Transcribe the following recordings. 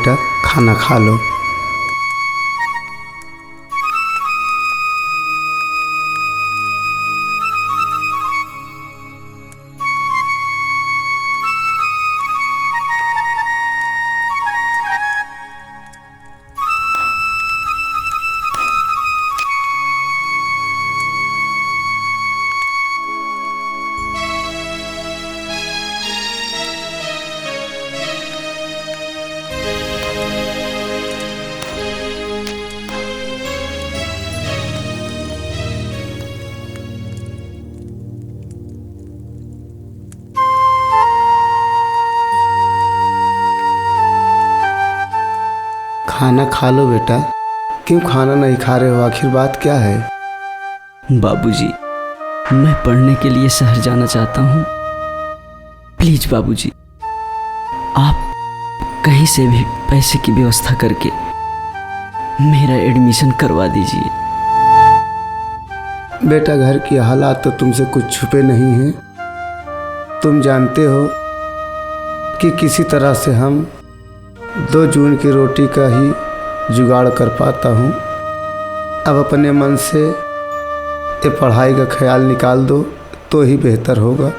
बेटा, खाना खा लो। खाना खा लो बेटा। क्यों खाना नहीं खा रहे हो? आखिर बात क्या है? बाबूजी, मैं पढ़ने के लिए शहर जाना चाहता हूँ। प्लीज बाबूजी, आप कहीं से भी पैसे की व्यवस्था करके मेरा एडमिशन करवा दीजिए। बेटा, घर की हालात तो तुमसे कुछ छुपे नहीं हैं। तुम जानते हो कि किसी तरह से हम 2 जून की रोटी का ही जुगाड़ कर पाता हूँ। अब अपने मन से ये पढ़ाई का ख्याल निकाल दो तो ही बेहतर होगा।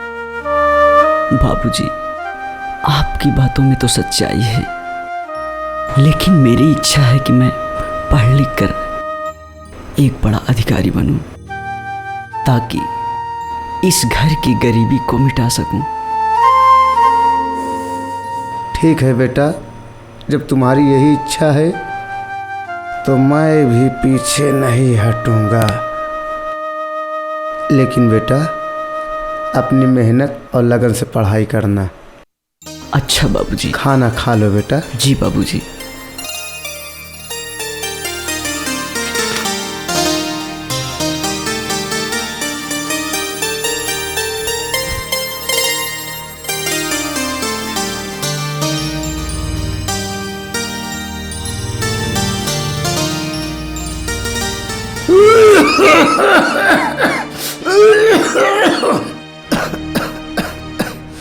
बाबूजी, आपकी बातों में तो सच्चाई है, लेकिन मेरी इच्छा है कि मैं पढ़ लिख कर एक बड़ा अधिकारी बनूं, ताकि इस घर की गरीबी को मिटा सकूं। ठीक है बेटा, जब तुम्हारी यही इच्छा है तो मैं भी पीछे नहीं हटूंगा। लेकिन बेटा, अपनी मेहनत और लगन से पढ़ाई करना। अच्छा बाबूजी। खाना खा लो बेटा। जी बाबूजी।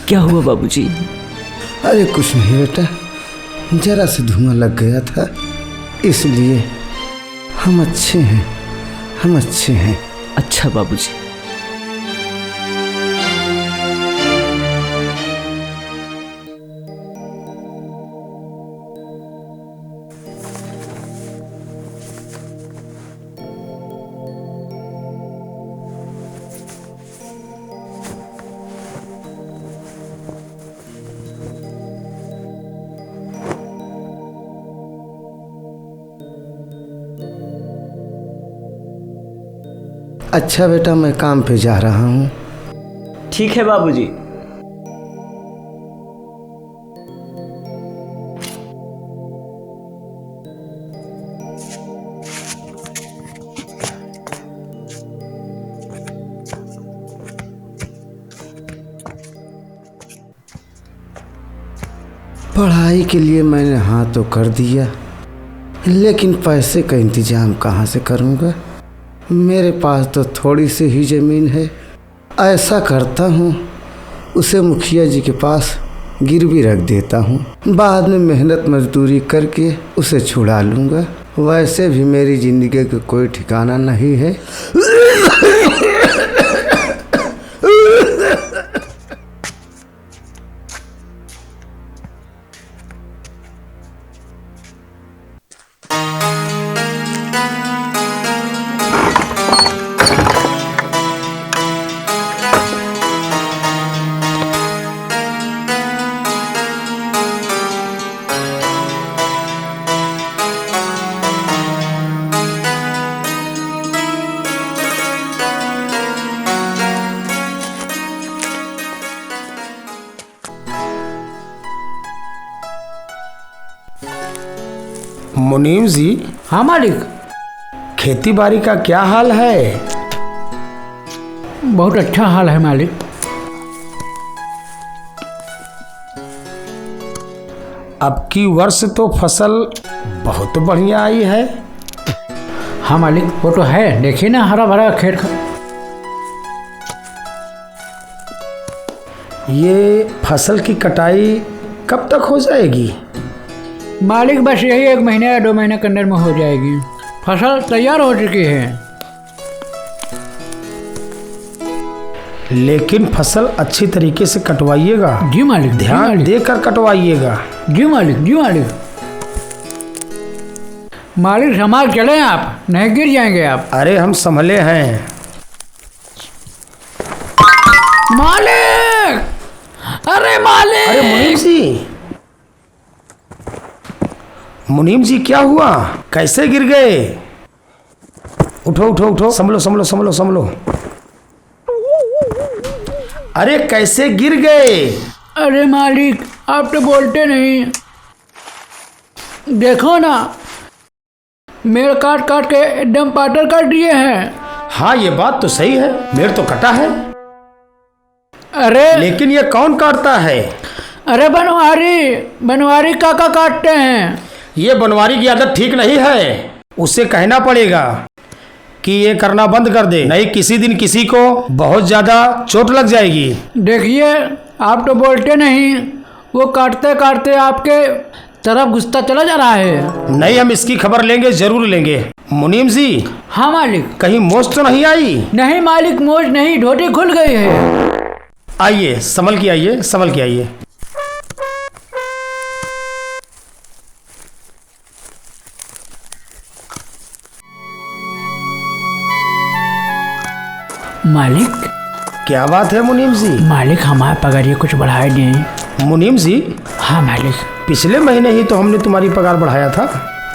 क्या हुआ बाबूजी? अरे कुछ नहीं बेटा, जरा से धुआं लग गया था, इसलिए। हम अच्छे हैं, हम अच्छे हैं। अच्छा बाबूजी। अच्छा बेटा, मैं काम पे जा रहा हूँ। ठीक है बाबूजी। पढ़ाई के लिए मैंने हाँ तो कर दिया, लेकिन पैसे का इंतजाम कहाँ से करूँगा? मेरे पास तो थोड़ी सी ही ज़मीन है। ऐसा करता हूँ, उसे मुखिया जी के पास गिरवी रख देता हूँ। बाद में मेहनत मजदूरी करके उसे छुड़ा लूँगा। वैसे भी मेरी ज़िंदगी का कोई ठिकाना नहीं है। मुनीम जी। हाँ मालिक। खेती बाड़ी का क्या हाल है? बहुत अच्छा हाल है मालिक। अब की वर्ष तो फसल बहुत बढ़िया आई है। हाँ मालिक, वो तो है, देखिए ना हरा भरा खेत। ये फसल की कटाई कब तक हो जाएगी? मालिक बस यही 1 महीने या 2 महीने के अंदर में हो जाएगी। फसल तैयार हो चुकी है। लेकिन फसल अच्छी तरीके से कटवाइएगा। जी मालिक, जी ध्यान मालिक। देकर कटवाइएगा। जी मालिक, जी मालिक। मालिक संभाल चले आप, नहीं गिर जाएंगे आप। अरे हम संभले हैं। मालिक, अरे मालिक। अरे मुनीम जी क्या हुआ? कैसे गिर गए? उठो उठो उठो, संभलो संभलो संभलो संभलो। अरे कैसे गिर गए? अरे मालिक, आप तो बोलते नहीं। देखो ना, मेरे काट काट के एकदम पाटर कर दिए हैं। हाँ ये बात तो सही है, मेरे तो कटा है। अरे लेकिन ये कौन काटता है? अरे बनवारी काका काटते हैं। ये बनवारी की आदत ठीक नहीं है। उसे कहना पड़ेगा कि ये करना बंद कर दे, नहीं किसी दिन किसी को बहुत ज्यादा चोट लग जाएगी। देखिए, आप तो बोलते नहीं, वो काटते काटते आपके तरफ घुसता चला जा रहा है। नहीं, हम इसकी खबर लेंगे, जरूर लेंगे। मुनीम जी। हाँ मालिक। कहीं मोच तो नहीं आई? नहीं मालिक, मोच नहीं, ढोटी खुल गई है। आइए, संभल के आइए, संभल के आइए। मालिक। क्या बात है मुनीम जी? मालिक, हमारा पगार ये कुछ बढ़ाए नहीं। मुनीम जी। हाँ मालिक। पिछले महीने ही तो हमने तुम्हारी पगार बढ़ाया था,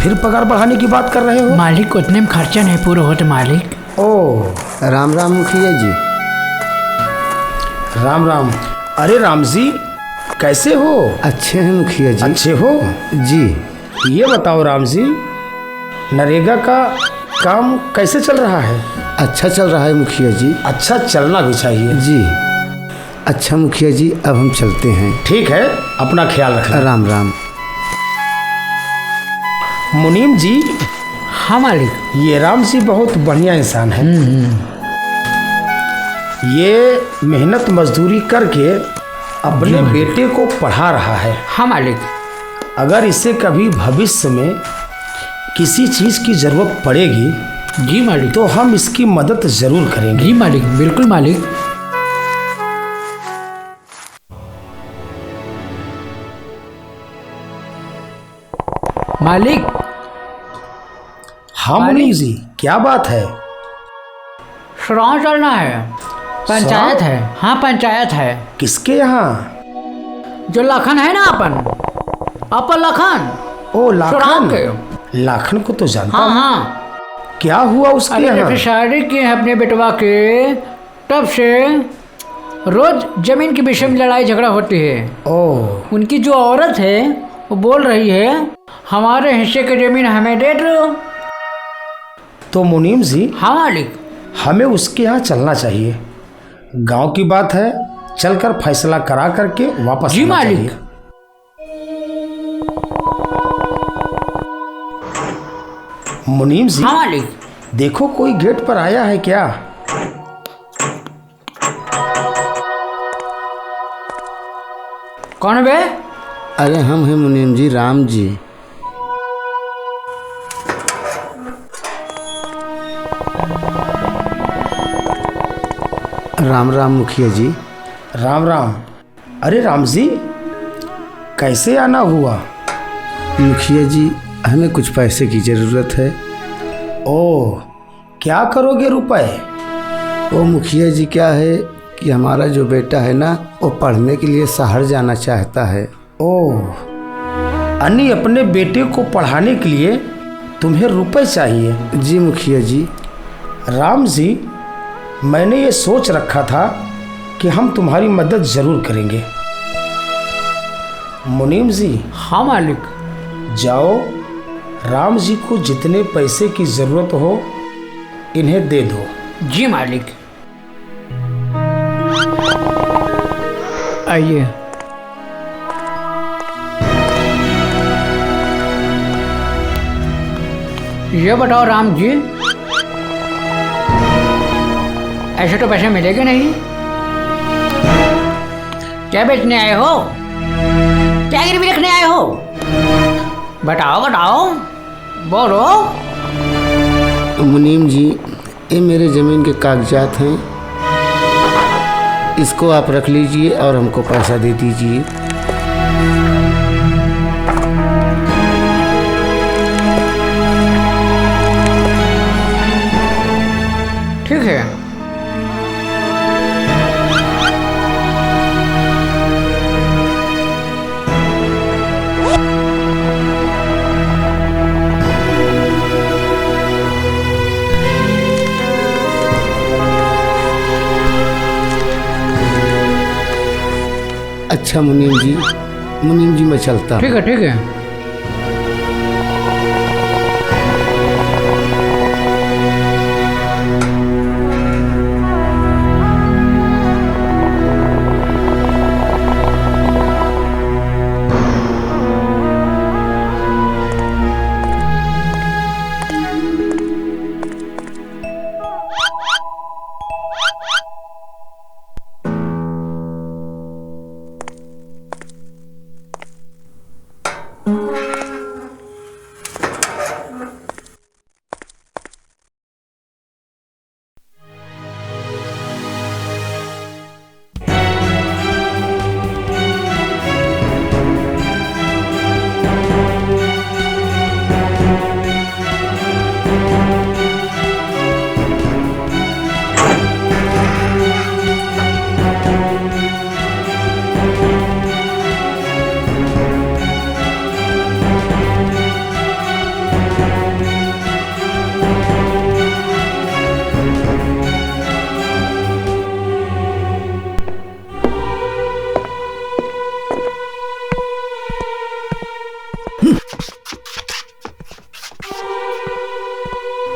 फिर पगार बढ़ाने की बात कर रहे हो? मालिक, उतने में खर्चा नहीं पूरा होता मालिक। ओह, राम राम मुखिया जी। राम राम। अरे राम जी, कैसे हो? अच्छे हैं मुखिया जी। अच्छे हो जी। ये बताओ राम जी, नरेगा का काम कैसे चल रहा है? अच्छा चल रहा है मुखिया जी। अच्छा चलना भी चाहिए जी। अच्छा मुखिया जी, अब हम चलते हैं। ठीक है, अपना ख्याल रखना। राम राम। मुनीम जी। हाँ मालिक। ये राम जी बहुत बढ़िया इंसान है। ये मेहनत मजदूरी करके अपने बेटे को पढ़ा रहा है। हाँ मालिक। अगर इसे कभी भविष्य में किसी चीज की जरूरत पड़ेगी जी मालिक, तो हम इसकी मदद जरूर करेंगे। जी मालिक, बिल्कुल मालिक। मालिक। हाँ मुनीम जी, क्या बात है? श्रावण चलना है, पंचायत है। हाँ पंचायत है। किसके यहाँ? जो लखन है ना, अपन लखन। ओ श्रावण लाखन। के। लाखन को तो जानता हाँ हूँ। हाँ। क्या हुआ उसके अरे यहाँ? जब शादी किए हैं अपने बेटवा के, तब से रोज जमीन के विषय में लड़ाई झगड़ा होती है। ओह। उनकी जो औरत है वो बोल रही है, हमारे हिस्से की जमीन हमें दे दो। तो मुनीम जी। हाँ मालिक। हमें उसके यहाँ चलना चाहिए। गांव की बात है, चलकर फैसला करा करके वापस जी आना मालिक। चाहिए। मुनीम जी। हाँ मालिक। देखो कोई गेट पर आया है क्या? कौन बे? अरे हम हैं मुनीम जी, राम जी। राम राम मुखिया जी। राम राम। अरे राम जी, कैसे आना हुआ? मुखिया जी, हमें कुछ पैसे की ज़रूरत है। ओह, क्या करोगे रुपए? वो मुखिया जी क्या है कि हमारा जो बेटा है ना, वो पढ़ने के लिए शहर जाना चाहता है। ओह, अन्नी अपने बेटे को पढ़ाने के लिए तुम्हें रुपए चाहिए? जी मुखिया जी। राम जी, मैंने ये सोच रखा था कि हम तुम्हारी मदद जरूर करेंगे। मुनीम जी। हाँ मालिक। जाओ, राम जी को जितने पैसे की जरूरत हो इन्हें दे दो। जी मालिक। आइए। ये बताओ राम जी, ऐसे तो पैसे मिलेंगे नहीं। क्या बेचने आए हो? क्या गिरवी रखने आए हो? बताओ बताओ, बोलो। मुनीम जी, ये मेरे ज़मीन के कागजात हैं, इसको आप रख लीजिए और हमको पैसा दे दीजिए। ठीक है। अच्छा मुनीम जी मैं चलता हूँ। ठीक है ठीक है।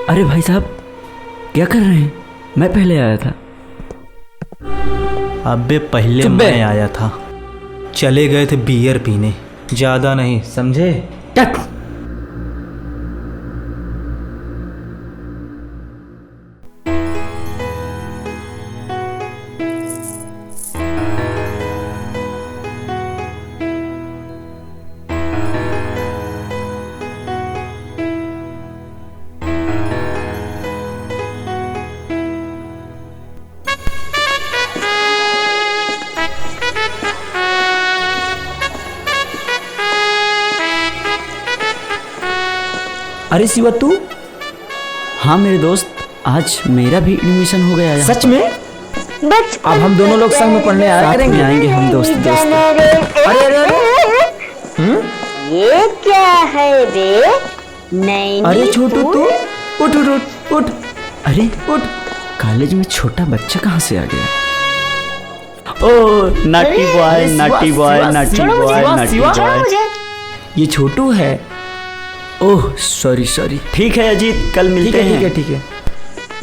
अरे भाई साहब, क्या कर रहे हैं? मैं पहले आया था। अबे पहले मैं आया था। चले गए थे बियर पीने, ज़्यादा नहीं, समझे? टक। अरे शिवा तू? हाँ मेरे दोस्त, आज मेरा भी एडमिशन हो गया यहाँ सच पर। में? अब हम दोनों लोग संग में पढ़ने आया साथ में करेंगे। आएंगे हम दोस्त दोस्त। अरे अरे अरे, ये क्या है बे? नैनी अरे छोटू तू उठ उठ उठ उठ अरे उठ। कॉलेज में छोटा बच्चा कहाँ से आ गया? ओ नाटी बॉय, नाटी बॉय, नाटी बॉय, नाटी छोड़ो बॉय। मुझे। ये छोटू है। Oh sorry sorry. ठीक है अजीत, कल मिलते हैं। ठीक है ठीक है।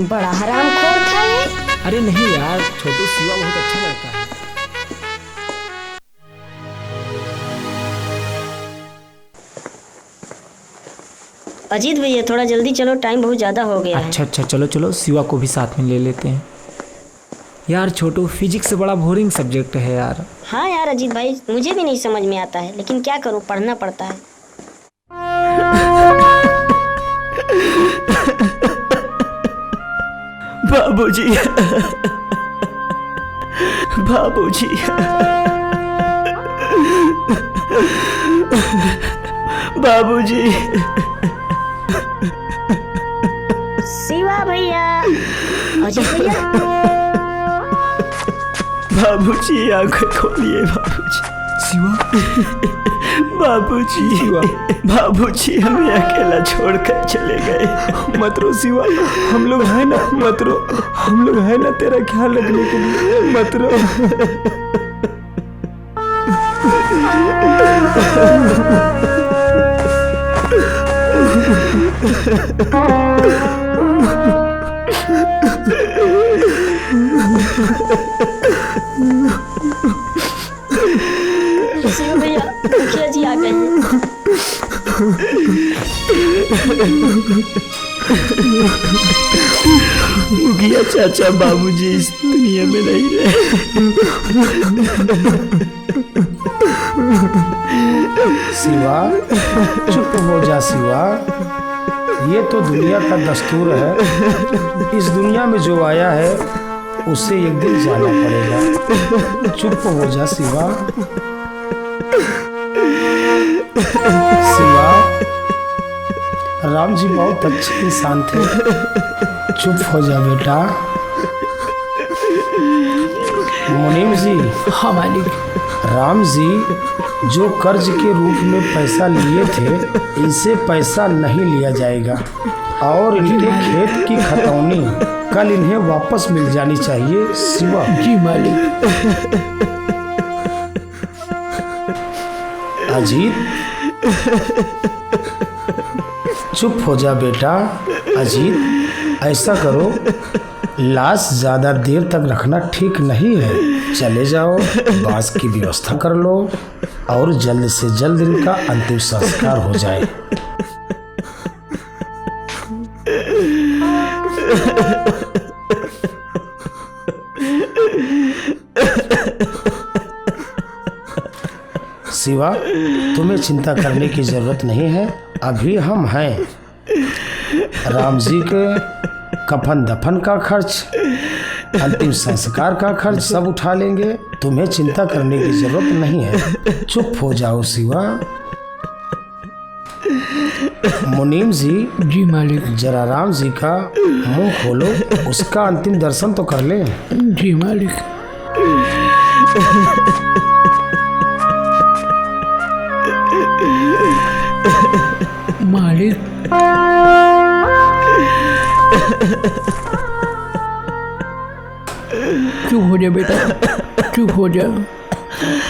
बड़ा हरामखोर था ये। अरे नहीं यार, छोटू शिवा बहुत अच्छा लड़का है। अजीत भैया थोड़ा जल्दी चलो, टाइम बहुत ज़्यादा हो गया है। अच्छा अच्छा, चलो चलो, शिवा को भी साथ में ले लेते हैं। यार छोटू, फिजिक्स बड़ा बोरिंग सब्जेक्ट है यार। हाँ यार अजीत भाई, मुझे भी नहीं समझ में आता है, लेकिन क्या करूँ, पढ़ना पड़ता है। बाबूजी, बाबूजी, बाबूजी। शिवा भैया, अजीत भैया, बाबूजी आंखें खोलिए बाबूजी। शिवा, बाबूजी, शिवा, बाबूजी हमें अकेला छोड़कर चले गए। मत रो शिवा, हम लोग हैं ना, मत रो, हम लोग हैं ना तेरा ख्याल रखने के लिए, मत रो। शिवा भैया, मुखिया जी आ गए हैं। मुखिया चाचा बाबूजी इस दुनिया में नहीं रहे। शिवा, चुप हो जा शिवा। ये तो दुनिया का दस्तूर है। इस दुनिया में जो आया है उसे एक दिन जाना पड़ेगा। चुप हो जा शिवा। शिवा, राम जी बहुत अच्छे इंसान थे। चुप हो जा बेटा। मुनीम जी। हाँ मालिक। राम जी जो कर्ज के रूप में पैसा लिए थे, इनसे पैसा नहीं लिया जाएगा और इनके खेत की खतौनी कल इन्हें वापस मिल जानी चाहिए। शिवा। जी मालिक। अजीत, चुप हो जा बेटा। अजीत, ऐसा करो, लाश ज्यादा देर तक रखना ठीक नहीं है। चले जाओ, बास की व्यवस्था कर लो और जल्द से जल्द इनका अंतिम संस्कार हो जाए। शिवा, तुम्हें चिंता करने की जरूरत नहीं है। अभी हम हैं। राम जी के कफन दफन का खर्च, अंतिम संस्कार का खर्च सब उठा लेंगे। तुम्हें चिंता करने की जरूरत नहीं है। चुप हो जाओ शिवा। मुनीम जी। जी मालिक। जरा राम जी का मुंह खोलो, उसका अंतिम दर्शन तो कर ले। जी मालिक। मालिक। चुप हो जा बेटा, चुप हो जा।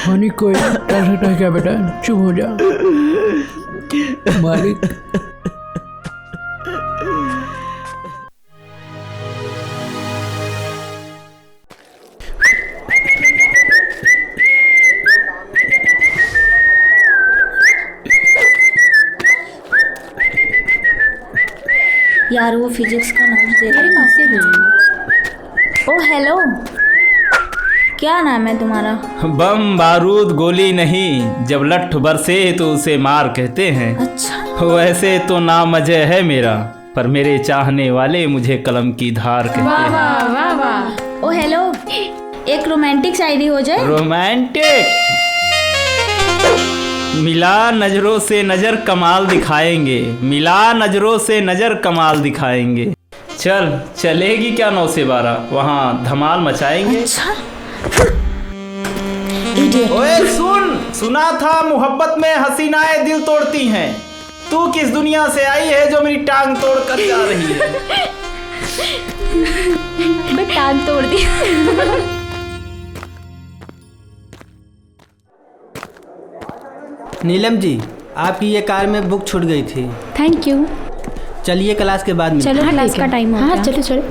होनी कोई टेंशन है क्या बेटा? चुप हो जा मालिक। यार वो फिजिक्स का नोट्स दे रही है। ओ हेलो, क्या नाम है तुम्हारा? बम बारूद गोली नहीं, जब लठ बरसे तो उसे मार कहते हैं। अच्छा। वैसे तो नाम अजय है मेरा, पर मेरे चाहने वाले मुझे कलम की धार कहते हैं। वाह वाह वाह। ओ हेलो, एक रोमांटिक शायरी हो जाए। रोमांटिक? मिला नजरों से नजर कमाल दिखाएंगे, मिला नजरों से नजर कमाल दिखाएंगे। चलेगी क्या 9 से 12, वहाँ धमाल मचाएंगे। अच्छा। ओए सुना था मोहब्बत में हसीनाएं दिल तोड़ती हैं। तू किस दुनिया से आई है जो मेरी टांग तोड़ कर जा रही है? मैं टांग तोड़ दी। नीलम जी, आपकी ये कार में बुक छूट गई थी। Thank you. चलिए क्लास के बाद मिलते हैं। चलो क्लास का टाइम हो गया। हाँ चलो चलो।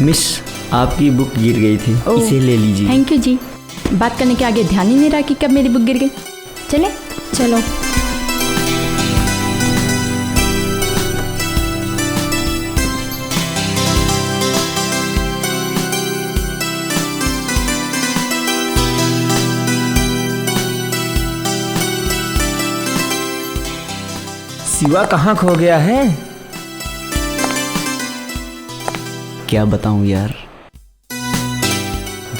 मिस, आपकी बुक गिर गई थी, इसे ले लीजिए। थैंक यू जी। बात करने के आगे ध्यान ही नहीं रहा कि कब मेरी बुक गिर गई। चले चलो। शिवा कहाँ खो गया है? क्या बताऊं यार,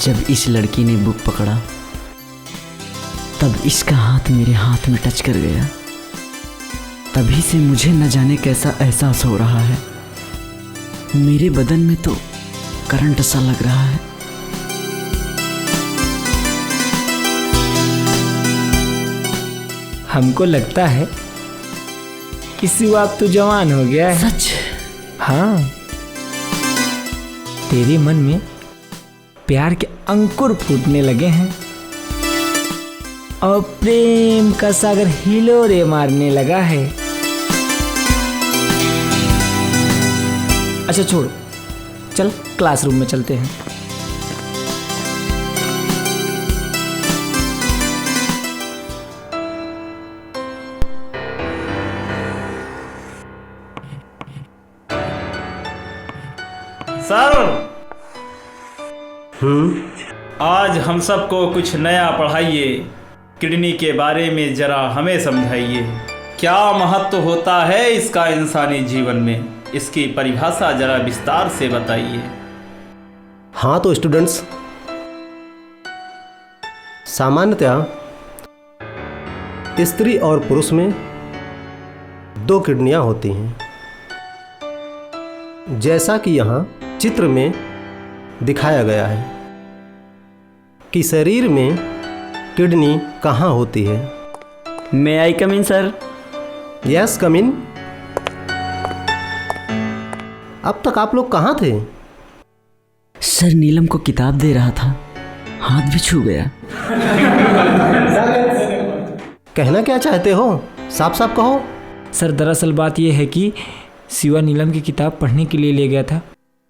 जब इस लड़की ने बुक पकड़ा तब इसका हाथ मेरे हाथ में टच कर गया। तभी से मुझे न जाने कैसा एहसास हो रहा है। मेरे बदन में तो करंट सा लग रहा है। हमको लगता है कि शिवा अब तो जवान हो गया है। सच? हाँ, तेरे मन में प्यार के अंकुर फूटने लगे हैं और प्रेम का सागर हिलोरे मारने लगा है। अच्छा छोड़, चल क्लासरूम में चलते हैं। सर आज हम सबको कुछ नया पढ़ाइए। किडनी के बारे में जरा हमें समझाइए। क्या महत्व होता है इसका इंसानी जीवन में, इसकी परिभाषा जरा विस्तार से बताइए। हाँ तो स्टूडेंट्स, सामान्यतः स्त्री और पुरुष में 2 किडनियाँ होती हैं। जैसा कि यहाँ चित्र में दिखाया गया है कि शरीर में किडनी कहाँ होती है। मे आई कम इन सर? यस कम इन। अब तक आप लोग कहाँ थे? सर नीलम को किताब दे रहा था, हाथ भी छू गया। कहना क्या चाहते हो, साफ साफ कहो। सर दरअसल बात यह है कि शिवा नीलम की किताब पढ़ने के लिए ले गया था,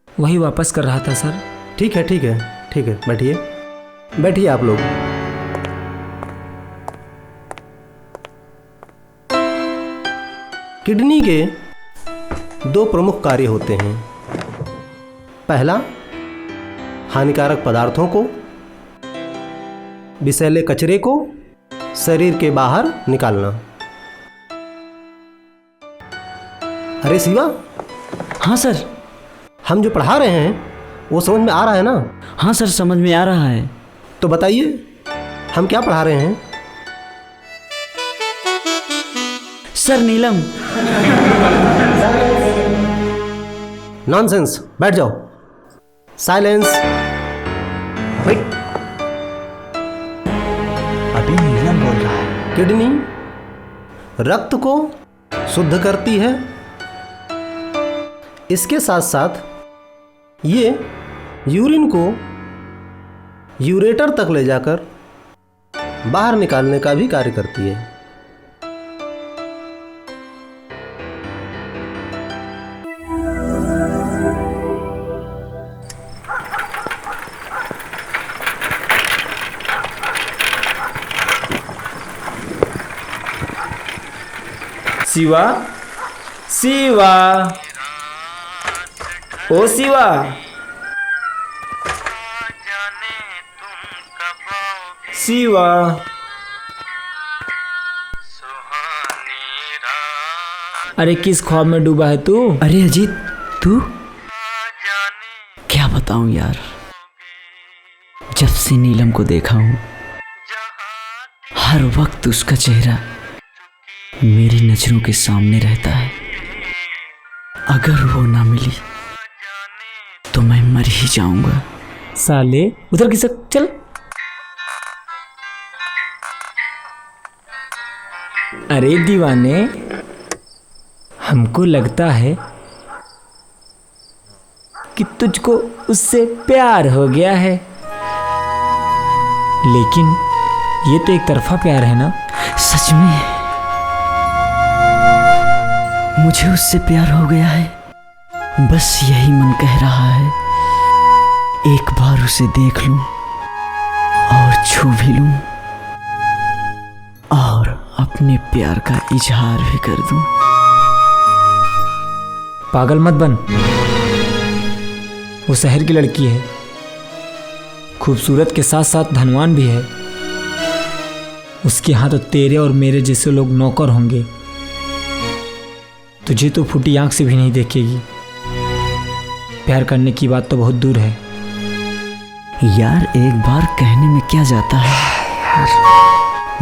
वही वापस कर रहा था सर। ठीक है ठीक है ठीक है, बैठिए बैठिए आप लोग। किडनी के 2 प्रमुख कार्य होते हैं। पहला, हानिकारक पदार्थों को, विषैले कचरे को शरीर के बाहर निकालना। अरे शिवा। हाँ सर। हम जो पढ़ा रहे हैं वो समझ में आ रहा है ना? हाँ सर समझ में आ रहा है। तो बताइए हम क्या पढ़ा रहे हैं? सर नीलम। नॉनसेंस, बैठ जाओ। साइलेंस। वेट। अभी नीलम बोल रहा है। किडनी रक्त को शुद्ध करती है, इसके साथ साथ ये यूरिन को यूरेटर तक ले जाकर बाहर निकालने का भी कार्य करती है। शिवा, शिवा, ओ शिवा। शिवा। अरे किस ख्वाब में डूबा है तू? अरे अजीत तू? क्या बताऊं यार, जब से नीलम को देखा हूं हर वक्त उसका चेहरा मेरी नजरों के सामने रहता है। अगर वो ना मिली तो मैं मर ही जाऊंगा। साले उधर खिसक चल। अरे दीवाने, हमको लगता है कि तुझको उससे प्यार हो गया है, लेकिन ये तो एक तरफा प्यार है ना? सच में मुझे उससे प्यार हो गया है। बस यही मन कह रहा है, एक बार उसे देख लूं और छू भी लूं और अपने प्यार का इजहार भी कर दूं। पागल मत बन, वो शहर की लड़की है, खूबसूरत के साथ साथ धनवान भी है। उसके यहाँ तो तेरे और मेरे जैसे लोग नौकर होंगे, तुझे तो फूटी आंख से भी नहीं देखेगी। प्यार करने की बात तो बहुत दूर है। यार एक बार कहने में क्या जाता है,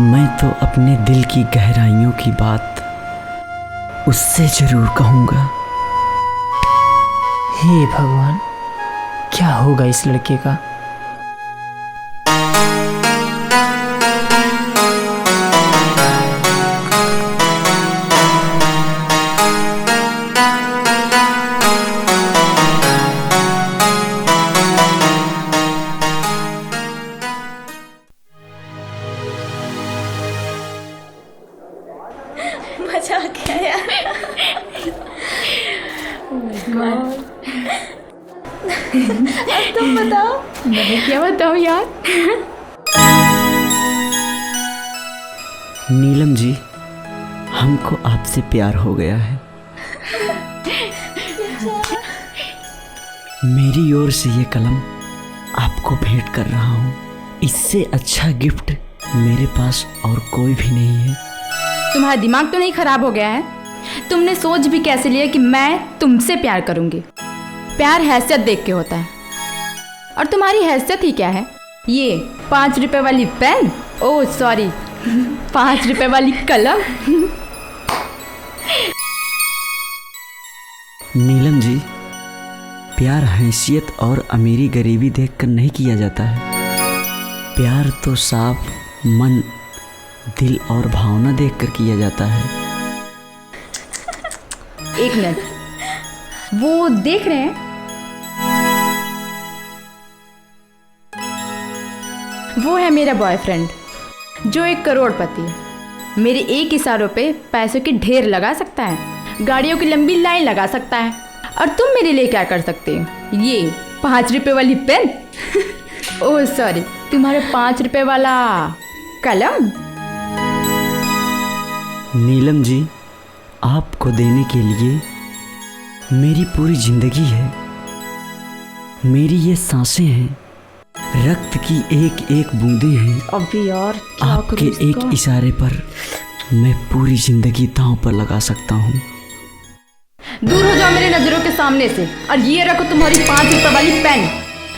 मैं तो अपने दिल की गहराइयों की बात उससे जरूर कहूँगा। हे भगवान, क्या होगा इस लड़के का? अब तुम बताओ। मैं क्या बताऊँ यार। नीलम जी, हमको आपसे प्यार हो गया है। मेरी ओर से ये कलम आपको भेंट कर रहा हूँ। इससे अच्छा गिफ्ट मेरे पास और कोई भी नहीं है। तुम्हारा दिमाग तो नहीं खराब हो गया है? तुमने सोच भी कैसे लिया कि मैं तुमसे प्यार करूंगी? प्यार हैसियत देख के होता है, और तुम्हारी हैसियत ही क्या है? ये 5 रुपए वाली पेन, ओह सॉरी 5 रुपए वाली कलम। नीलम जी, प्यार हैसियत और अमीरी गरीबी देखकर नहीं किया जाता है। प्यार तो साफ मन, दिल और भावना देखकर किया जाता है। एक मिनट, वो देख रहे हैं? वो है मेरा बॉयफ्रेंड जो 1 करोड़पति है। मेरे एक इशारों पे पैसों की ढेर लगा सकता है, गाड़ियों की लंबी लाइन लगा सकता है। और तुम मेरे लिए क्या कर सकते हो? ये 5 रुपए वाली पेन ओह सॉरी, तुम्हारे 5 रुपए वाला कलम। नीलम जी, आपको देने के लिए मेरी पूरी जिंदगी है। मेरी ये सांसें हैं, रक्त की एक एक बूंदें हैं। अभी यार क्या आपके एक इशारे पर मैं पूरी जिंदगी दांव पर लगा सकता हूँ। दूर हो जाओ मेरी नजरों के सामने से, और ये रखो तुम्हारी 5 रुपए वाली पेन।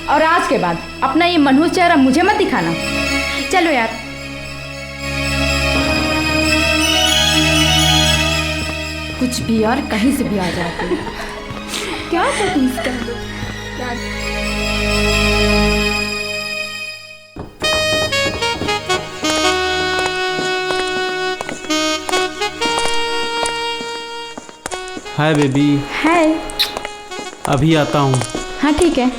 और आज के बाद अपना ये मनहूस चेहरा मुझे मत दिखाना। चलो यार। कुछ भी यार, कहीं से भी आ जाते हैं। क्या था तुम इसका? Hi baby. हाय। अभी आता हूँ। हाँ ठीक है।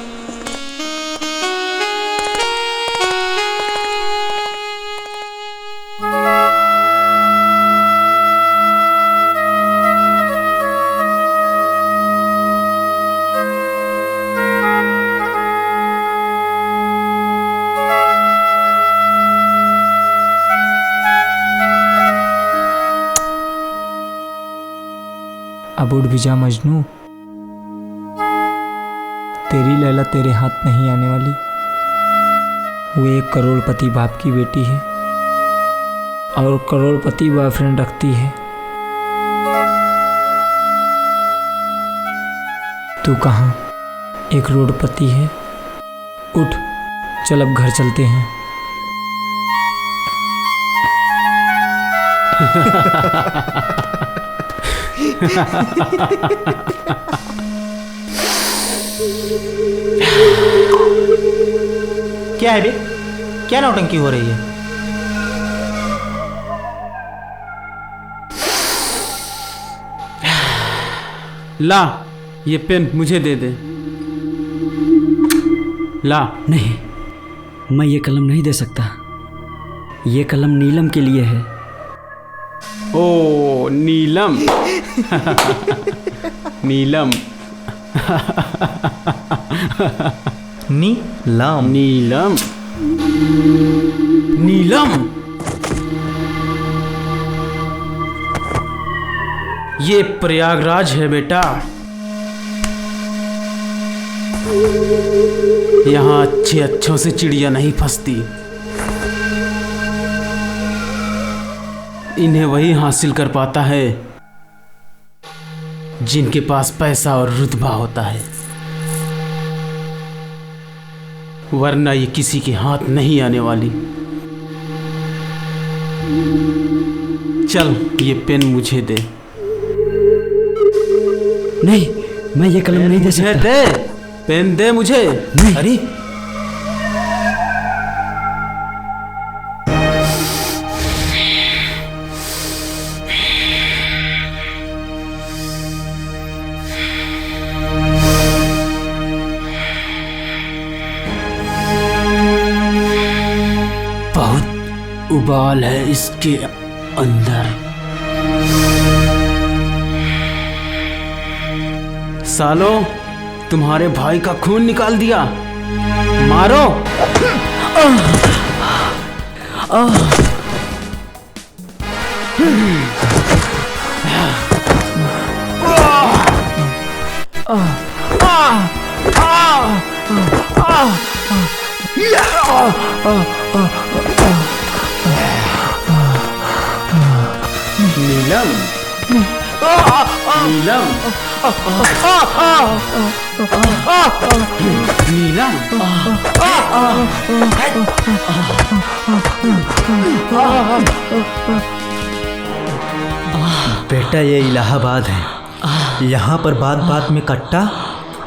अब उठ भी जा मजनू, तेरी लैला तेरे हाथ नहीं आने वाली। वो 1 करोड़पति बाप की बेटी है और करोड़पति बॉयफ्रेंड रखती है। तू कहाँ 1 करोड़पति है? उठ, चल अब घर चलते हैं। क्या है बे? क्या नौटंकी हो रही है? ला, ये पेन मुझे दे दे। ला। नहीं, मैं ये कलम नहीं दे सकता। ये कलम नीलम के लिए है। ओ नीलम। नीलम। नीलम। नीलम। नीलम। ये प्रयागराज है बेटा। यहाँ अच्छे अच्छों से चिड़िया नहीं फंसती। इन्हें वही हासिल कर पाता है जिनके पास पैसा और रुतबा होता है, वरना ये किसी के हाथ नहीं आने वाली। चल, ये पेन मुझे दे। नहीं, मैं ये कलम नहीं दे सकता। दे, पेन दे मुझे। नहीं। अरे बहुत उबाल है इसके अंदर। सालों, तुम्हारे भाई का खून निकाल दिया, मारो। नीलम, नीलम, नीलम, बेटा ये इलाहाबाद है। यहाँ पर बात बात में कट्टा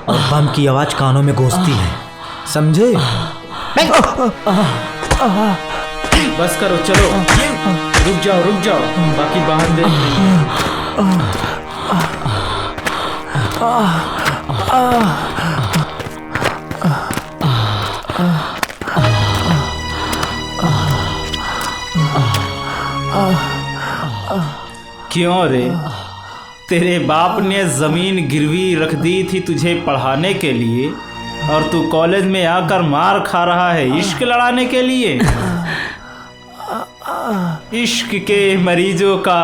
और बम की आवाज कानों में गूंजती है, समझे? बस करो, चलो, रुक जाओ, बाकी बाहर देख लेंगे। क्यों रे, तेरे बाप ने जमीन गिरवी रख दी थी तुझे पढ़ाने के लिए, और तू कॉलेज में आकर मार खा रहा है इश्क लड़ाने के लिए। इश्क के मरीजों का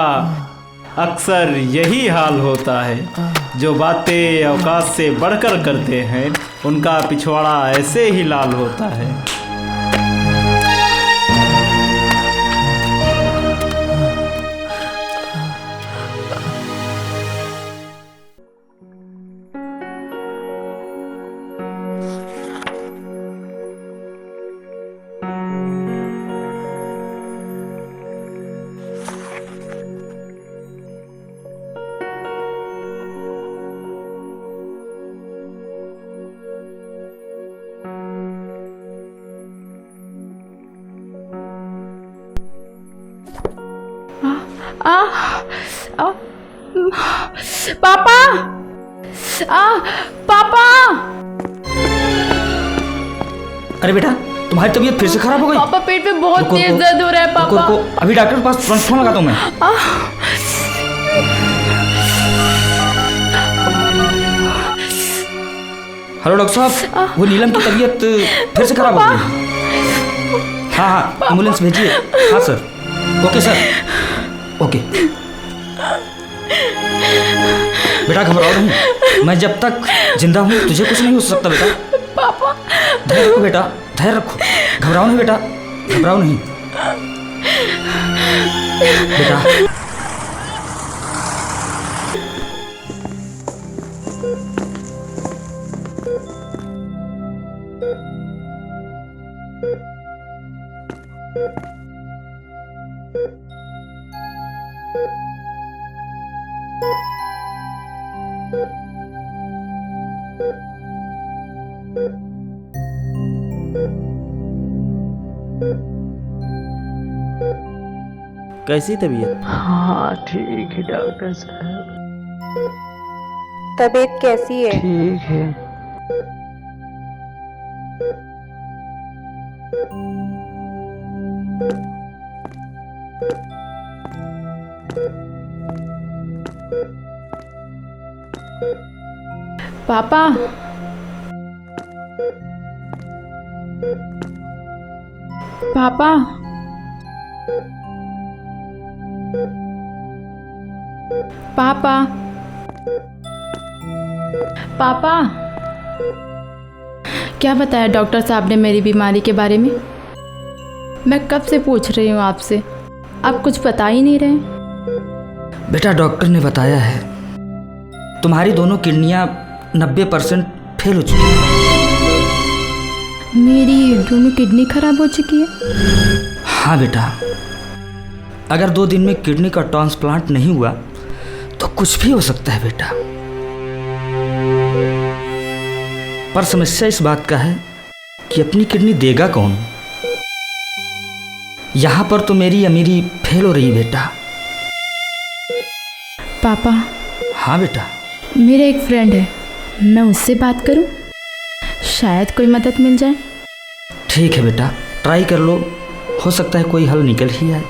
अक्सर यही हाल होता है। जो बातें औकात से बढ़कर करते हैं उनका पिछवाड़ा ऐसे ही लाल होता है। पापा, पापा। अरे बेटा, तुम्हारी तबीयत फिर से खराब हो गई? पापा पेट में बहुत तेज दर्द हो रहा है पापा। रुको, अभी डॉक्टर के पास तुरंत फोन लगाता हूँ मैं। हेलो डॉक्टर साहब, वो नीलम की तबीयत फिर से खराब हो गई। हाँ, एम्बुलेंस भेजिए। हाँ सर, ओके सर, ओके। बेटा घबराओ नहीं, मैं जब तक जिंदा हूँ तुझे कुछ नहीं हो सकता बेटा। पापा धैर्य रखो बेटा, धैर्य रखो, घबराओ नहीं बेटा, घबराओ नहीं बेटा। कैसी तबीयत? हाँ ठीक है डॉक्टर साहब। तबीयत कैसी है? ठीक है। पापा, पापा, पापा, पापा। क्या बताया डॉक्टर साहब ने मेरी बीमारी के बारे में? मैं कब से पूछ रही हूँ आपसे, आप कुछ बता ही नहीं रहे। बेटा डॉक्टर ने बताया है तुम्हारी दोनों किडनियां 90% फेल हो चुकी हैं। मेरी दोनों किडनी खराब हो चुकी है? हाँ बेटा, अगर 2 दिन में किडनी का ट्रांसप्लांट नहीं हुआ तो कुछ भी हो सकता है बेटा। पर समस्या इस बात का है कि अपनी किडनी देगा कौन? यहां पर तो मेरी अमीरी फेल हो रही बेटा। पापा। हाँ बेटा। मेरा एक फ्रेंड है, मैं उससे बात करूं, शायद कोई मदद मिल जाए। ठीक है बेटा, ट्राई कर लो, हो सकता है कोई हल निकल ही आए।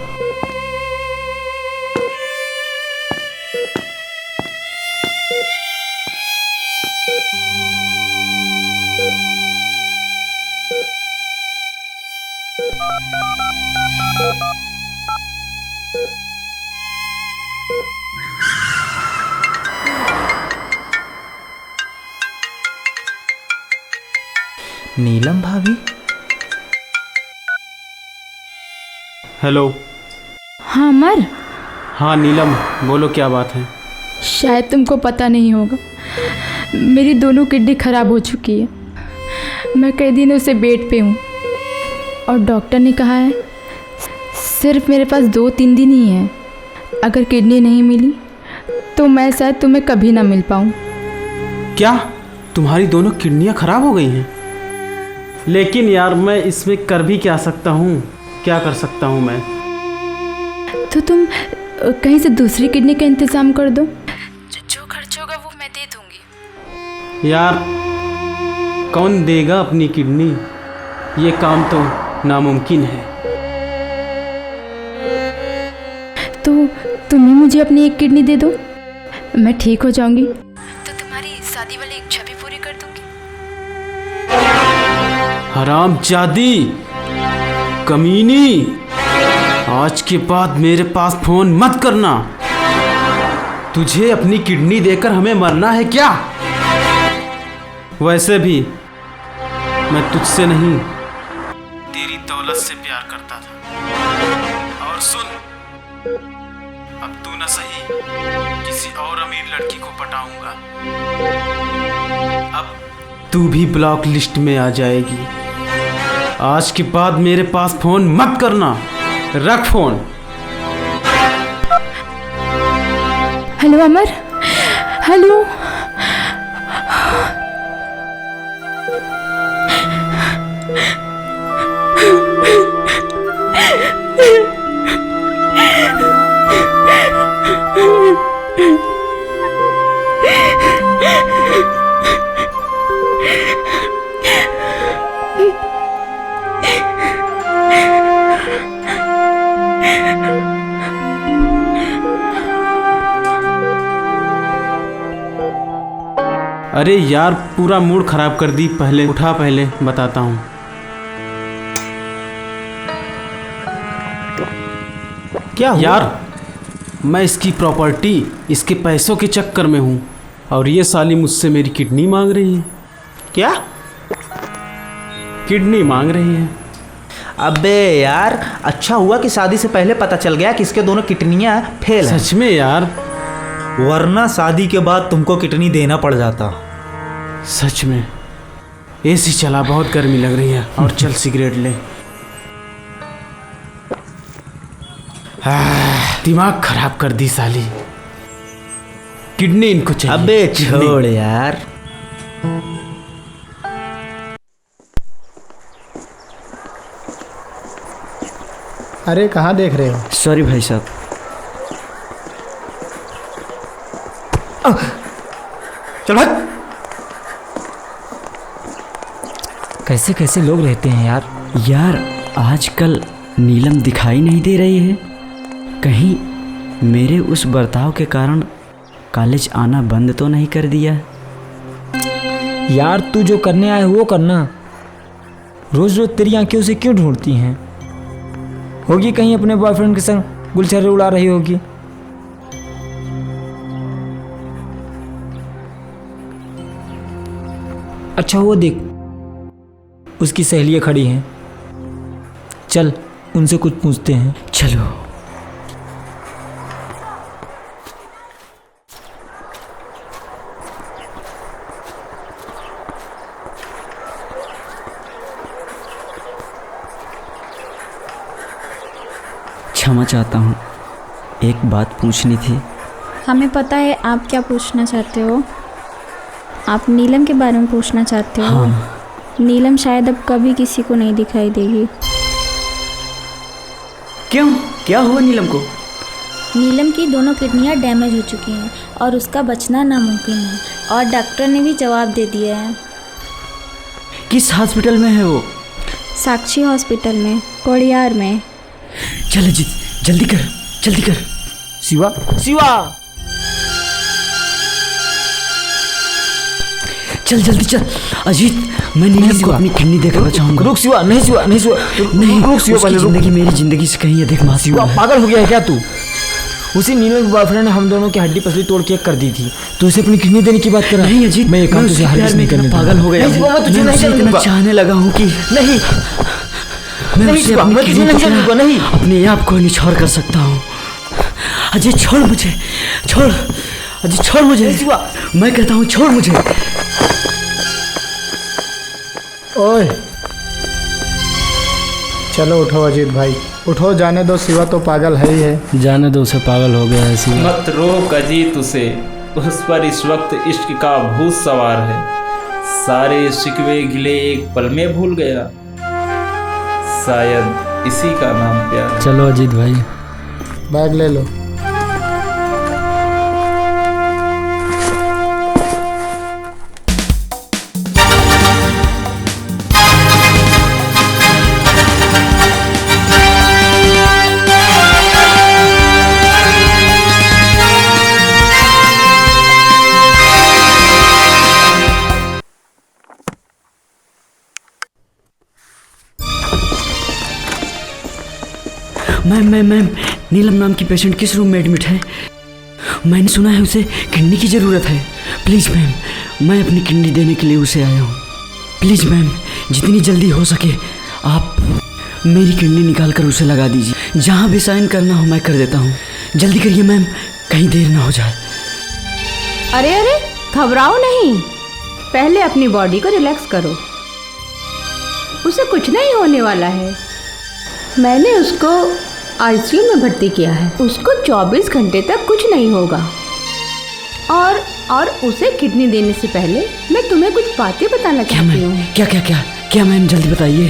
नीलम भाभी? हेलो। हाँ अमर। हाँ नीलम, बोलो क्या बात है। शायद तुमको पता नहीं होगा, मेरी दोनों किडनी खराब हो चुकी है। मैं कई दिनों से बेड पे हूँ और डॉक्टर ने कहा है सिर्फ मेरे पास 2-3 दिन ही है। अगर किडनी नहीं मिली तो मैं शायद तुम्हें कभी ना मिल पाऊँ। क्या तुम्हारी दोनों किडनियाँ खराब हो गई हैं? लेकिन यार मैं इसमें कर भी क्या सकता हूँ, क्या कर सकता हूँ मैं? तो तुम कहीं से दूसरी किडनी का इंतज़ाम कर दो, जो खर्च होगा वो मैं दे दूँगी। यार कौन देगा अपनी किडनी? ये काम तो नामुमकिन है। तो तुम ही मुझे अपनी एक किडनी दे दो, मैं ठीक हो जाऊंगी तो तुम्हारी शादी वाली इच्छा भी पूरी कर दूंगी। हरामजादी, कमीनी, आज के बाद मेरे पास फोन मत करना। तुझे अपनी किडनी देकर हमें मरना है क्या? वैसे भी मैं तुझसे नहीं तेरी दौलत से प्यार करता था। और सुन, अब तू न सही किसी और अमीर लड़की को पटाऊंगा। अब तू भी ब्लॉक लिस्ट में आ जाएगी। आज के बाद मेरे पास फोन मत करना। रख फोन। हेलो अमर, हेलो। अरे यार पूरा मूड खराब कर दी। पहले उठा, पहले बताता हूँ। क्या हुआ? यार मैं इसकी प्रॉपर्टी, इसके पैसों के चक्कर में हूँ और ये साली मुझसे मेरी किडनी मांग रही है। क्या? किडनी मांग रही है। अबे यार, अच्छा हुआ कि शादी से पहले पता चल गया कि इसके दोनों किडनियाँ फेल हैं। सच में यार, वरना शादी के बाद तुमको किडनी देना पड़ जाता। सच में। एसी चला, बहुत गर्मी लग रही है। और चल सिगरेट ले। दिमाग खराब कर दी साली। किडनी इनको चाहिए। अबे छोड़ यार। अरे कहाँ देख रहे हो? सॉरी भाई साहब। चल भाग। कैसे कैसे लोग रहते हैं यार। यार आजकल नीलम दिखाई नहीं दे रही है। कहीं मेरे उस बर्ताव के कारण कॉलेज आना बंद तो नहीं कर दिया? यार तू जो करने आया वो करना। रोज रोज तेरी आंखें उसे क्यों ढूंढती हैं? होगी कहीं अपने बॉयफ्रेंड के संग गुलछर्रे उड़ा रही होगी। अच्छा वो देख, उसकी सहेलियाँ खड़ी हैं। चल उनसे कुछ पूछते हैं। चलो। क्षमा चाहता हूँ, एक बात पूछनी थी। हमें पता है आप क्या पूछना चाहते हो। आप नीलम के बारे में पूछना चाहते हो। हाँ। नीलम शायद अब कभी किसी को नहीं दिखाई देगी। क्यों? क्या हुआ नीलम को? नीलम की दोनों किडनियां डैमेज हो चुकी हैं और उसका बचना नामुमकिन है। और डॉक्टर ने भी जवाब दे दिया है। किस हॉस्पिटल में है वो? साक्षी हॉस्पिटल में, कोड़ियार में। चल अजीत, जल्दी कर, जल्दी कर। शिवा, शिवा! चल जल्दी चल। अजीत, मैं नीलम को अपनी किडनी देकर बचाऊंगा। रुक शिवा, नहीं शिवा, नहीं शिवा, नहीं, रुक शिवा, उसकी जिंदगी मेरी जिंदगी से कहीं अधिक महत्वपूर्ण है। पागल हो गया है क्या तू? उसी नीलम के बॉयफ्रेंड ने हम दोनों की हड्डी पसली तोड़ के एक कर दी थी, तो उसे अपनी किडनी देने की बात कर रहा है। नहीं अजीत, मैं ये काम तुझे हरगिज़ नहीं करने दूंगा। पागल हो गया हूं। मैं तुझे मैं नहीं उसे करने इतना दूंगा। चाहने लगा हूँ कि नहीं, मैं नहीं उसे शिवा, अपनी मैं तुझे किडनी नहीं के करने दूंगा। खिलाफ नहीं, अपने आप को निछोड़ कर सकता हूँ। अजय छोड़ मुझे, छोड़ अजय, छोड़ मुझे। मैं कहता हूँ छोड़ मुझे। ओए चलो उठो अजीत भाई, उठो, जाने दो, शिवा तो पागल है ही है। जाने दो, उसे पागल हो गया है शिवा। मत रोक अजीत उसे, उस पर इस वक्त इश्क का भूत सवार है। सारे शिकवे गिले एक पल में भूल गया, शायद इसी का नाम प्यार है। चलो अजीत भाई, बैग ले लो। मैम, नीलम नाम की पेशेंट किस रूम में एडमिट है? मैंने सुना है उसे किडनी की ज़रूरत है। प्लीज़ मैम, मैं अपनी किडनी देने के लिए उसे आया हूँ। प्लीज़ मैम, जितनी जल्दी हो सके आप मेरी किडनी निकाल कर उसे लगा दीजिए। जहाँ भी साइन करना हो मैं कर देता हूँ। जल्दी करिए मैम, कहीं देर ना हो जाए। अरे अरे, घबराओ नहीं, पहले अपनी बॉडी को रिलैक्स करो। उसे कुछ नहीं होने वाला है। मैंने उसको आईसीयू में भर्ती किया है। उसको 24 घंटे तक कुछ नहीं होगा। और उसे किडनी देने से पहले मैं तुम्हें कुछ बातें बताना चाहती हूँ। क्या मैम, जल्दी बताइए।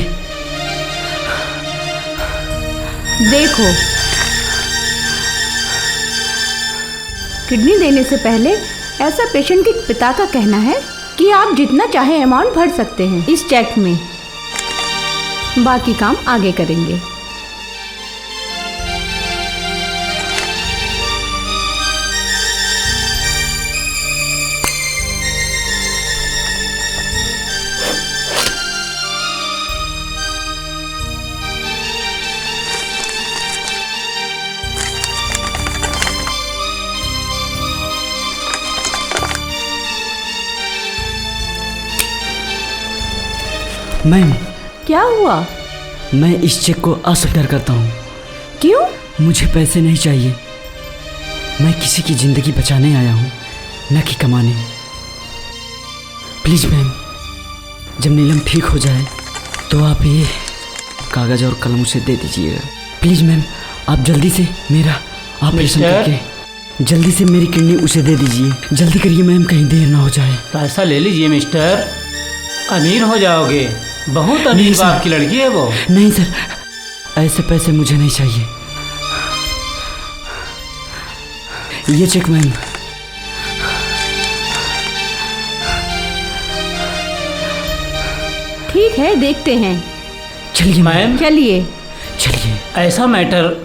देखो, किडनी देने से पहले ऐसा पेशेंट के पिता का कहना है कि आप जितना चाहे अमाउंट भर सकते हैं इस चेक में, बाकी काम आगे करेंगे। मैम, क्या हुआ? मैं इस चेक को अस्वीकार करता हूँ। क्यों? मुझे पैसे नहीं चाहिए। मैं किसी की ज़िंदगी बचाने आया हूँ, न कि कमाने। प्लीज़ मैम, जब नीलम ठीक हो जाए तो आप ये कागज़ और कलम उसे दे दीजिएगा। प्लीज़ मैम, आप जल्दी से मेरा ऑपरेशन करके जल्दी से मेरी किडनी उसे दे दीजिए। जल्दी करिए मैम, कहीं देर ना हो जाए। पैसा ले लीजिए मिस्टर, अमीर हो जाओगे। बहुत अमीर बाप की लड़की है वो। नहीं सर, ऐसे पैसे मुझे नहीं चाहिए। ये चेक मैम। ठीक है, देखते हैं। चलिए मैम, चलिए। ऐसा मैटर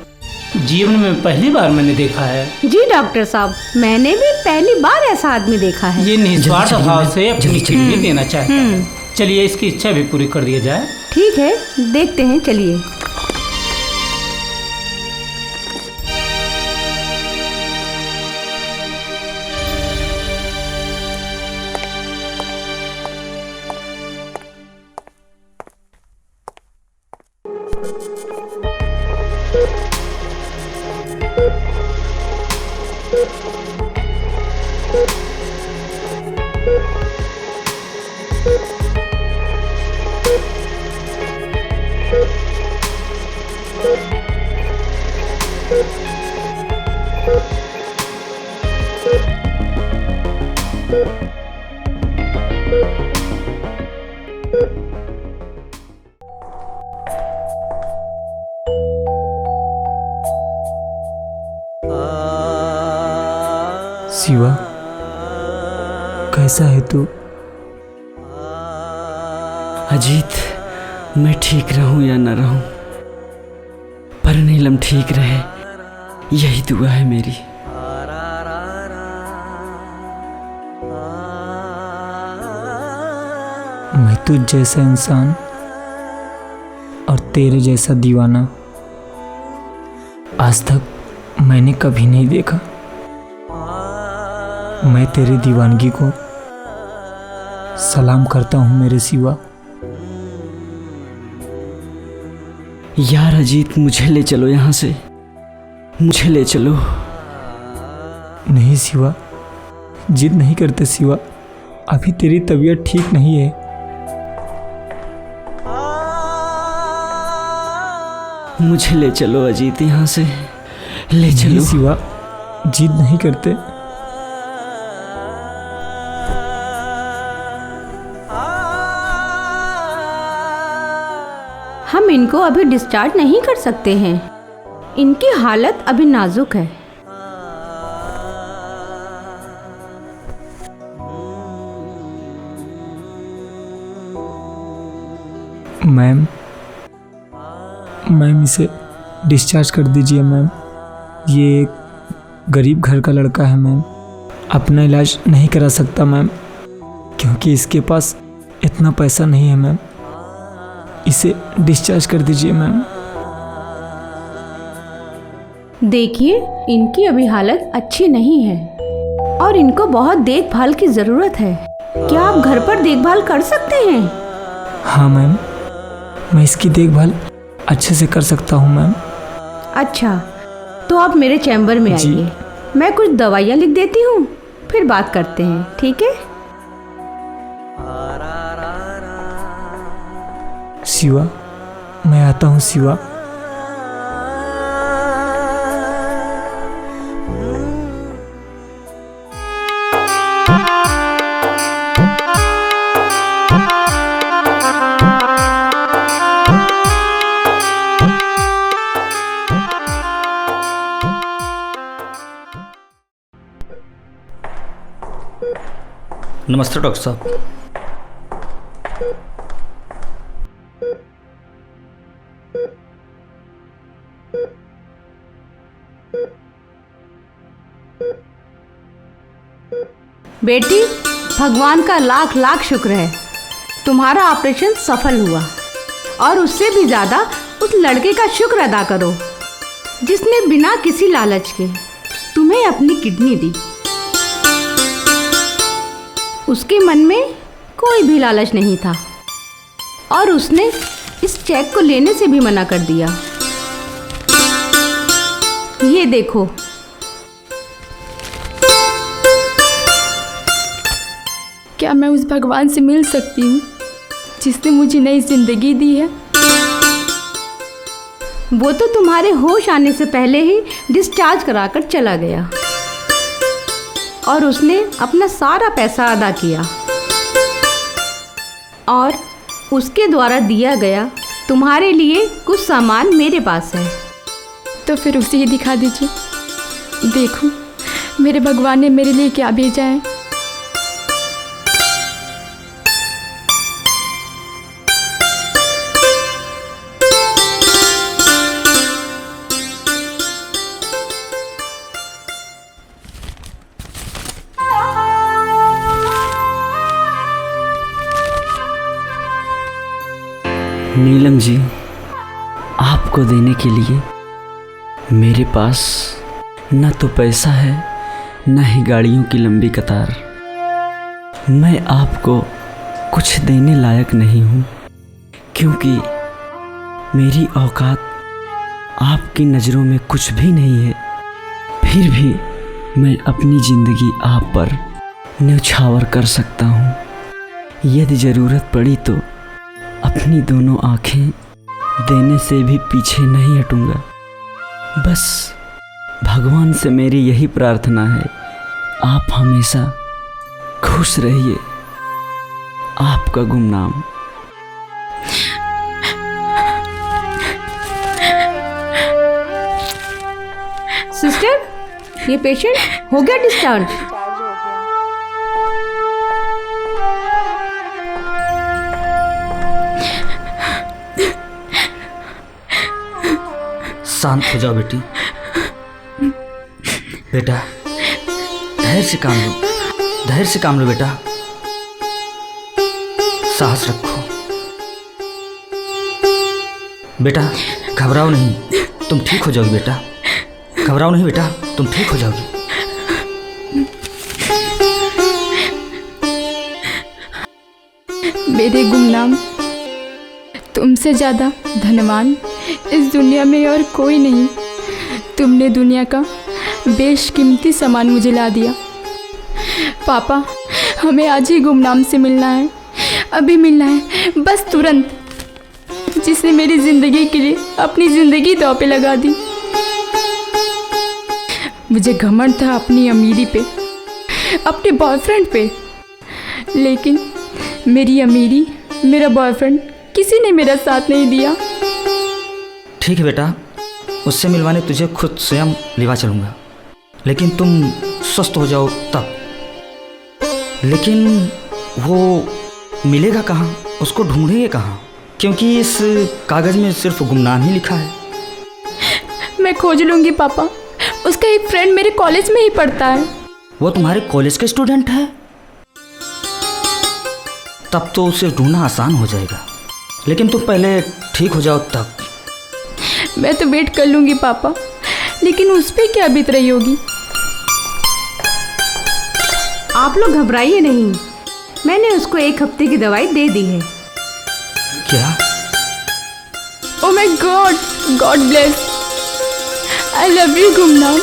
जीवन में पहली बार मैंने देखा है। जी डॉक्टर साहब, मैंने भी पहली बार ऐसा आदमी देखा है। ये निस्वार्थ भाव से अपनी किडनी देना चाहता है। चलिए, इसकी इच्छा भी पूरी कर दिया जाए। ठीक है, देखते हैं, चलिए। शिवा, कैसा है तू? अजीत, मैं ठीक रहूं या न रहूं, पर नीलम ठीक रहे, यही दुआ है मेरी। मैं तुझ जैसा इंसान और तेरे जैसा दीवाना आज तक मैंने कभी नहीं देखा। मैं तेरी दीवानगी को सलाम करता हूँ मेरे सिवा। यार अजीत, मुझे ले चलो यहाँ से, मुझे ले चलो। नहीं सिवा, जिद नहीं करते सिवा, अभी तेरी तबीयत ठीक नहीं है। मुझे ले चलो अजीत, यहाँ से ले चलो। नहीं सिवा, जिद नहीं करते। हम इनको अभी डिस्चार्ज नहीं कर सकते हैं, इनकी हालत अभी नाजुक है। मैम, इसे डिस्चार्ज कर दीजिए मैम। ये एक गरीब घर का लड़का है मैम, अपना इलाज नहीं करा सकता मैम, क्योंकि इसके पास इतना पैसा नहीं है मैम। इसे डिस्चार्ज कर दीजिए मैम। देखिए, इनकी अभी हालत अच्छी नहीं है और इनको बहुत देखभाल की ज़रूरत है। क्या आप घर पर देखभाल कर सकते हैं? हाँ मैम, मैं इसकी देखभाल अच्छे से कर सकता हूँ मैम। अच्छा, तो आप मेरे चैम्बर में आइए, मैं कुछ दवाइयाँ लिख देती हूँ, फिर बात करते हैं, ठीक है? शिवा, मैं आता हूँ शिवा। नमस्ते डॉक्टर साहब। बेटी, भगवान का लाख लाख शुक्र है, तुम्हारा ऑपरेशन सफल हुआ। और उससे भी ज़्यादा उस लड़के का शुक्र अदा करो जिसने बिना किसी लालच के तुम्हें अपनी किडनी दी। उसके मन में कोई भी लालच नहीं था और उसने इस चेक को लेने से भी मना कर दिया। ये देखो, क्या मैं उस भगवान से मिल सकती हूँ जिसने मुझे नई जिंदगी दी है? वो तो तुम्हारे होश आने से पहले ही डिस्चार्ज कराकर चला गया और उसने अपना सारा पैसा अदा किया और उसके द्वारा दिया गया तुम्हारे लिए कुछ सामान मेरे पास है। तो फिर उसे ही दिखा दीजिए, देखो मेरे भगवान ने मेरे लिए क्या भेजा है। नीलम जी, आपको देने के लिए मेरे पास न तो पैसा है न ही गाड़ियों की लंबी कतार। मैं आपको कुछ देने लायक नहीं हूँ, क्योंकि मेरी औकात आपकी नज़रों में कुछ भी नहीं है। फिर भी मैं अपनी ज़िंदगी आप पर न्यौछावर कर सकता हूँ। यदि ज़रूरत पड़ी तो अपनी दोनों आँखें देने से भी पीछे नहीं हटूँगा। बस भगवान से मेरी यही प्रार्थना है, आप हमेशा खुश रहिए। आपका गुमनाम। सिस्टर, ये पेशेंट हो गया डिस्चार्ज। शांत हो जाओ बेटी। बेटा धैर्य से काम लो, धैर्य से काम लो बेटा। साहस रखो बेटा, घबराओ नहीं, तुम ठीक हो जाओगी बेटा। घबराओ नहीं बेटा, तुम ठीक हो जाओगी। मेरे गुमनाम, तुमसे ज़्यादा धनवान इस दुनिया में और कोई नहीं। तुमने दुनिया का बेशकीमती सामान मुझे ला दिया। पापा, हमें आज ही गुमनाम से मिलना है, अभी मिलना है, बस तुरंत, जिसने मेरी ज़िंदगी के लिए अपनी ज़िंदगी दांव पे लगा दी। मुझे घमंड था अपनी अमीरी पे, अपने बॉयफ्रेंड पे, लेकिन मेरी अमीरी, मेरा बॉयफ्रेंड, किसी ने मेरा साथ नहीं दिया। ठीक है बेटा, उससे मिलवाने तुझे खुद स्वयं लेवा चलूँगा, लेकिन तुम स्वस्थ हो जाओ तब। लेकिन वो मिलेगा कहाँ, उसको ढूंढेंगे कहाँ, क्योंकि इस कागज़ में सिर्फ गुमनाम ही लिखा है। मैं खोज लूँगी पापा, उसका एक फ्रेंड मेरे कॉलेज में ही पढ़ता है। वो तुम्हारे कॉलेज का स्टूडेंट है? तब तो उसे ढूंढना आसान हो जाएगा, लेकिन तुम पहले ठीक हो जाओ तब। मैं तो वेट कर लूँगी पापा, लेकिन उस पर क्या बीत रही होगी। आप लोग घबराइए नहीं, मैंने उसको 1 हफ्ते की दवाई दे दी है। क्या? Oh my God, God bless, I love you गुमनाम।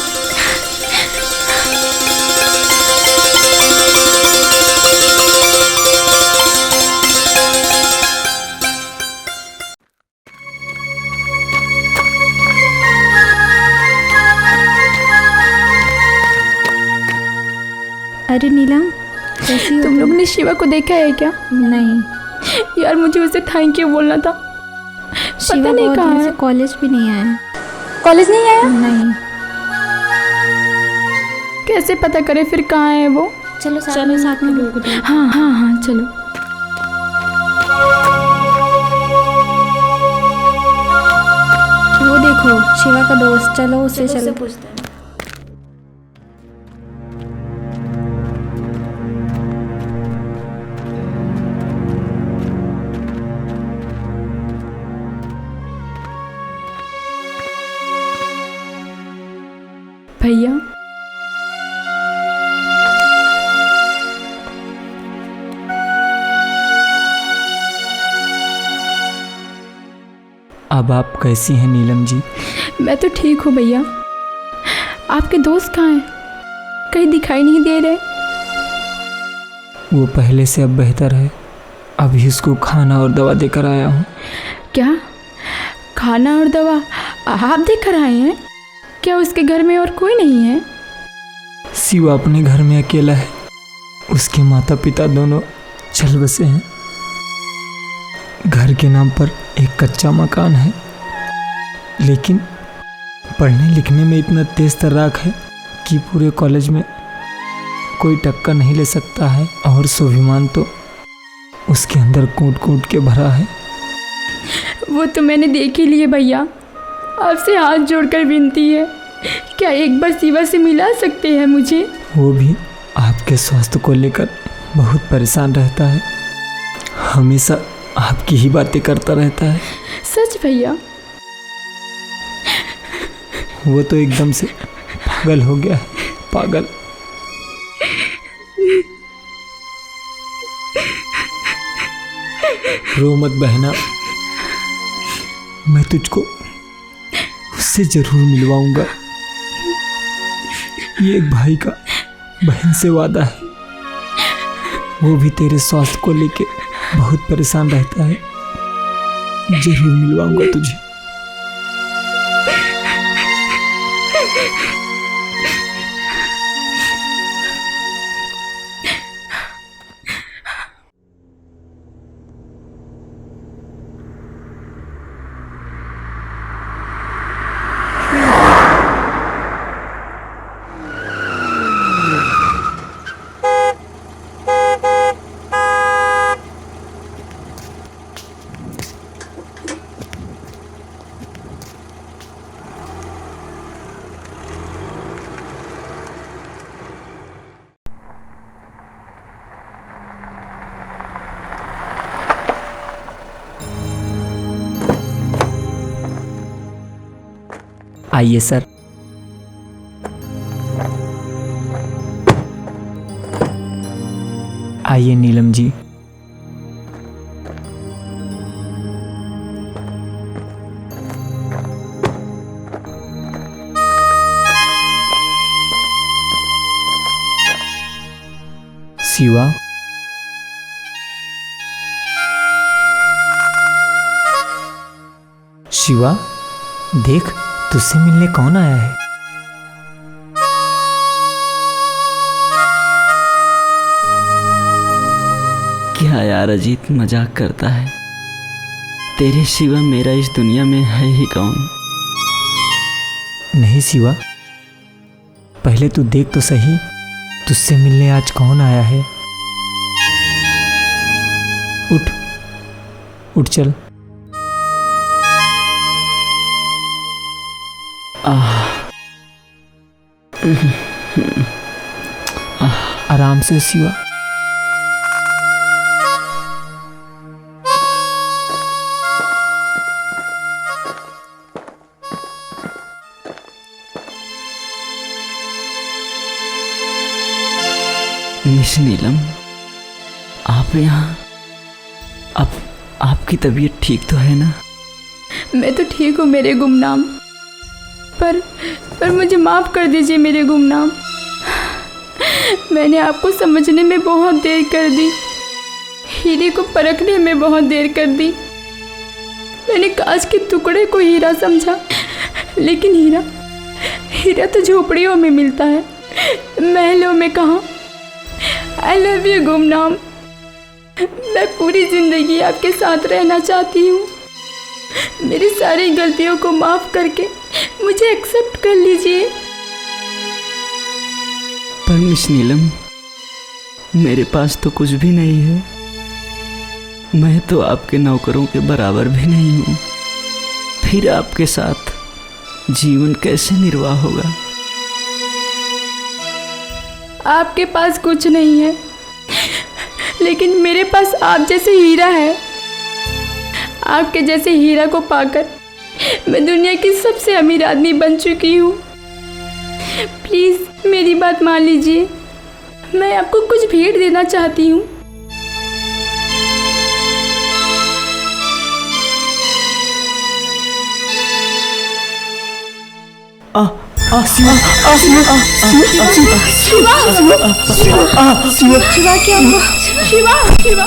अरे नीलम, कैसी हो? तुम लोग ने शिवा को देखा है क्या? नहीं यार, मुझे उसे थैंक यू बोलना था। पता नहीं कहाँ है। कॉलेज भी नहीं आया। कॉलेज नहीं आया? नहीं। कैसे पता करें फिर कहाँ है वो? चलो साथ में लोग। हाँ हाँ हाँ, चलो। वो देखो, शिवा का दोस्त, चलो उससे चलो पूछते हैं। भैया, अब आप कैसी हैं नीलम जी? मैं तो ठीक हूँ भैया। आपके दोस्त कहाँ हैं? कहीं दिखाई नहीं दे रहे। वो पहले से अब बेहतर है। अभी उसको खाना और दवा देकर आया हूँ। क्या? खाना और दवा आप देकर आए हैं? क्या उसके घर में और कोई नहीं है? शिवा अपने घर में अकेला है। उसके माता पिता दोनों चल बसे हैं। घर के नाम पर एक कच्चा मकान है, लेकिन पढ़ने लिखने में इतना तेज तर्राक है कि पूरे कॉलेज में कोई टक्कर नहीं ले सकता है। और स्वाभिमान तो उसके अंदर कूट कूट के भरा है। वो तो मैंने देख ही लिए भैया। आपसे हाथ जोड़कर विनती है, क्या एक बार शिवा से मिला सकते हैं मुझे? वो भी आपके स्वास्थ्य को लेकर बहुत परेशान रहता है। हमेशा आपकी ही बातें करता रहता है। सच भैया? वो तो एकदम से पागल हो गया है, पागल। रो मत बहना, मैं तुझको उससे जरूर मिलवाऊंगा। ये एक भाई का बहन से वादा है। वो भी तेरे स्वास्थ्य को लेके बहुत परेशान रहता है। जरूर मिलवाऊंगा तुझे। आइए सर। आइए नीलम जी। शिवा, शिवा देख, तुझसे मिलने कौन आया है। क्या यार, अजीत मजाक करता है। तेरे सिवा मेरा इस दुनिया में है ही कौन। नहीं शिवा, पहले तू देख तो सही, तुझसे मिलने आज कौन आया है। उठ उठ चल। आराम से शिवा। मिस नीलम, आप यहाँ, अब आपकी तबीयत ठीक तो है ना? मैं तो ठीक हूँ मेरे गुमनाम, पर मुझे माफ़ कर दीजिए मेरे गुमनाम। मैंने आपको समझने में बहुत देर कर दी, हीरे को परखने में बहुत देर कर दी। मैंने कांच के टुकड़े को हीरा समझा, लेकिन हीरा तो झोपड़ियों में मिलता है, महलों में कहाँ। आई लव यू गुमनाम। मैं पूरी ज़िंदगी आपके साथ रहना चाहती हूँ। मेरी सारी गलतियों को माफ़ करके मुझे एक्सेप्ट कर लीजिए। पर मिस नीलम, मेरे पास तो कुछ भी नहीं है। मैं तो आपके नौकरों के बराबर भी नहीं हूँ। फिर आपके साथ जीवन कैसे निर्वाह होगा? आपके पास कुछ नहीं है, लेकिन मेरे पास आप जैसे हीरा है। आपके जैसे हीरा को पाकर मैं दुनिया की सबसे अमीर आदमी बन चुकी हूँ। प्लीज़ मेरी बात मान लीजिए, मैं आपको कुछ भेंट देना चाहती हूँ। शिवा, क्या हुआ? शिवा, शिवा, शिवा,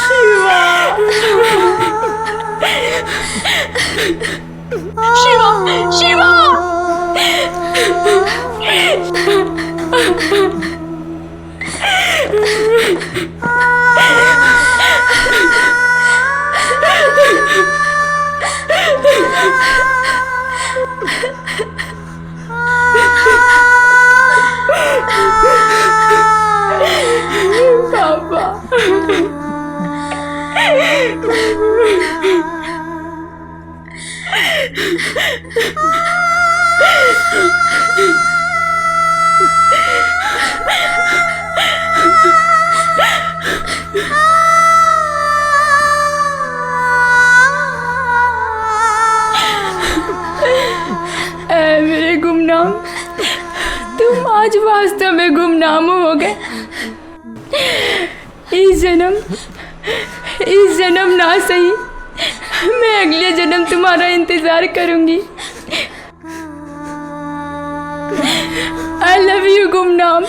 शिवा, शिवा, शिवा, पापा। मेरे गुमनाम, तुम आज वास्तव में गुमनाम हो गए। इस जन्म ना सही, मैं अगले जन्म तुम्हारा इंतजार करूंगी। आई लव यू गुमनाम।